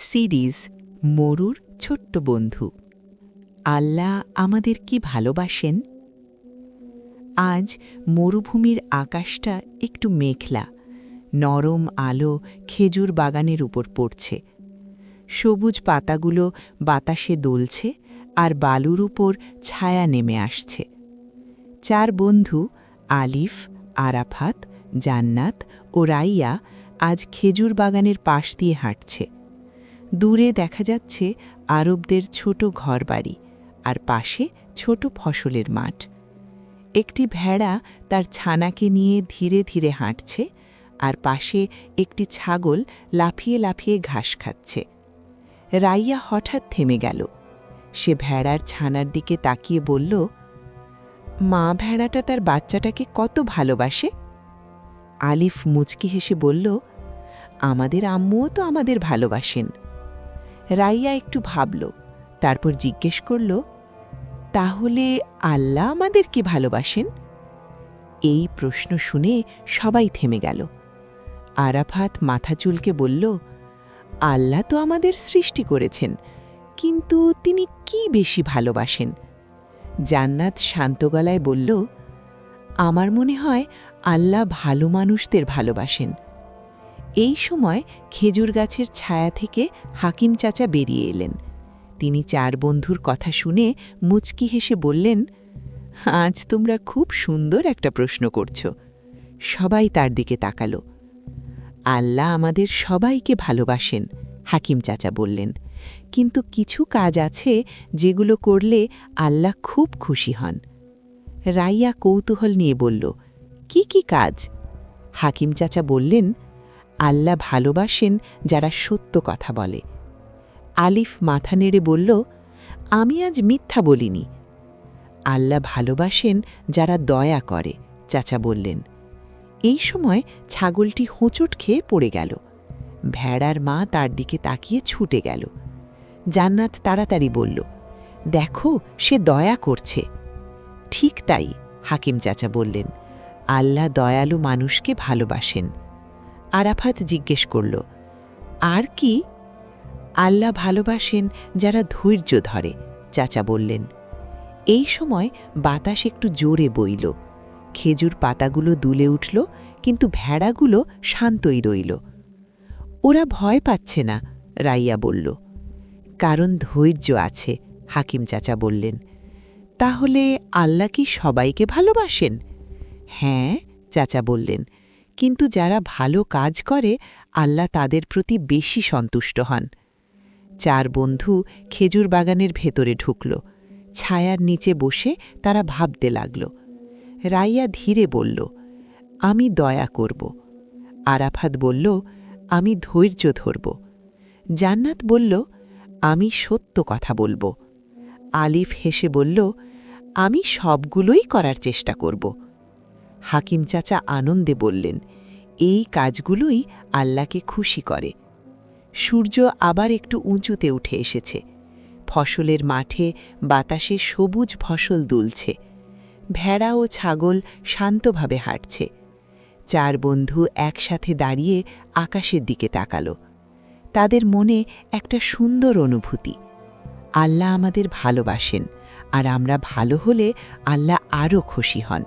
Series মরুর ছোট্ট বন্ধু। আল্লাহ আমাদের কি ভালোবাসেন। আজ মরুভূমির আকাশটা একটু মেঘলা, নরম আলো খেজুর বাগানের উপর পড়ছে। সবুজ পাতাগুলো বাতাসে দুলছে আর বালুর উপর ছায়া নেমে আসছে। চার বন্ধু আলিফ, আরাফাত, জান্নাত ও রাইয়া আজ খেজুর বাগানের পাশ দিয়ে হাঁটছে। দূরে দেখা যাচ্ছে আরবদের ছোট ঘরবাড়ি আর পাশে ছোট ফসলের মাঠ। একটি ভেড়া তার ছানাকে নিয়ে ধীরে ধীরে হাঁটছে আর পাশে একটি ছাগল লাফিয়ে লাফিয়ে ঘাস খাচ্ছে। রাইয়া হঠাৎ থেমে গেল। সে ভেড়ার ছানার দিকে তাকিয়ে বলল, মা ভেড়াটা তার বাচ্চাটাকে কত ভালোবাসে। আলিফ মুচকি হেসে বলল, আমাদের আম্মুও তো আমাদের ভালোবাসেন। রাইয়া একটু ভাবল, তারপর জিজ্ঞেস করল, তাহলে আল্লাহ আমাদের কি ভালোবাসেন? এই প্রশ্ন শুনে সবাই থেমে গেল। আরাফাত মাথা চুলকে বলল, আল্লাহ তো আমাদের সৃষ্টি করেছেন, কিন্তু তিনি কি বেশি ভালোবাসেন? জান্নাত শান্ত গলায় বলল, আমার মনে হয় আল্লাহ ভালো মানুষদের ভালোবাসেন। এই সময় খেজুর গাছের ছায়া থেকে হাকিম চাচা বেরিয়ে এলেন। তিনি চার বন্ধুর কথা শুনে মুচকি হেসে বললেন, আজ তোমরা খুব সুন্দর একটা প্রশ্ন করছ। সবাই তার দিকে তাকালো। আল্লাহ আমাদের সবাইকে ভালোবাসেন, হাকিম চাচা বললেন, কিন্তু কিছু কাজ আছে যেগুলো করলে আল্লাহ খুব খুশি হন। রাইয়া কৌতূহল নিয়ে বলল, কি কি কাজ? হাকিম চাচা বললেন, আল্লাহ ভালোবাসেন যারা সত্য কথা বলে। আলিফ মাথা নেড়ে বলল, আমি আজ মিথ্যা বলিনি। আল্লাহ ভালোবাসেন যারা দয়া করে, চাচা বললেন। এই সময় ছাগলটি হোঁচট খেয়ে পড়ে গেল। ভেড়ার মা তার দিকে তাকিয়ে ছুটে গেল। জান্নাত তাড়াতাড়ি বলল, দেখো সে দয়া করছে। ঠিক তাই, হাকিম চাচা বললেন, আল্লাহ দয়ালু মানুষকে ভালোবাসেন। আরাফাত জিজ্ঞেস করল, আর কি? আল্লাহ ভালোবাসেন যারা ধৈর্য ধরে, চাচা বললেন। এই সময় বাতাস একটু জোরে বইল। খেজুর পাতাগুলো দুলে উঠল, কিন্তু ভেড়াগুলো শান্তই রইল। ওরা ভয় পাচ্ছে না, রাইয়া বলল। কারণ ধৈর্য আছে, হাকিম চাচা বললেন। তাহলে আল্লাহ কি সবাইকে ভালোবাসেন? হ্যাঁ, চাচা বললেন, কিন্তু যারা ভালো কাজ করে আল্লাহ তাদের প্রতি বেশি সন্তুষ্ট হন। চার বন্ধু খেজুর বাগানের ভেতরে ঢুকল। ছায়ার নিচে বসে তারা ভাবতে লাগল। রাইয়া ধীরে বলল, আমি দয়া করব। আরাফাত বলল, আমি ধৈর্য ধরব। জান্নাত বলল, আমি সত্য কথা বলবো। আলিফ হেসে বলল, আমি সবগুলোই করার চেষ্টা করব। হাকিম চাচা আনন্দে বললেন, এই কাজগুলোই আল্লাহকে খুশি করে। সূর্য আবার একটু উঁচুতে উঠে এসেছে। ফসলের মাঠে বাতাসে সবুজ ফসল দুলছে। ভেড়া ও ছাগল শান্তভাবে হাঁটছে। চার বন্ধু একসাথে দাঁড়িয়ে আকাশের দিকে তাকালো। তাদের মনে একটা সুন্দর অনুভূতি। আল্লাহ আমাদের ভালোবাসেন, আর আমরা ভালো হলে আল্লাহ আরও খুশি হন।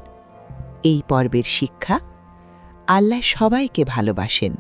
এই পর্বের শিক্ষা, আল্লাহ সবাইকে ভালোবাসেন।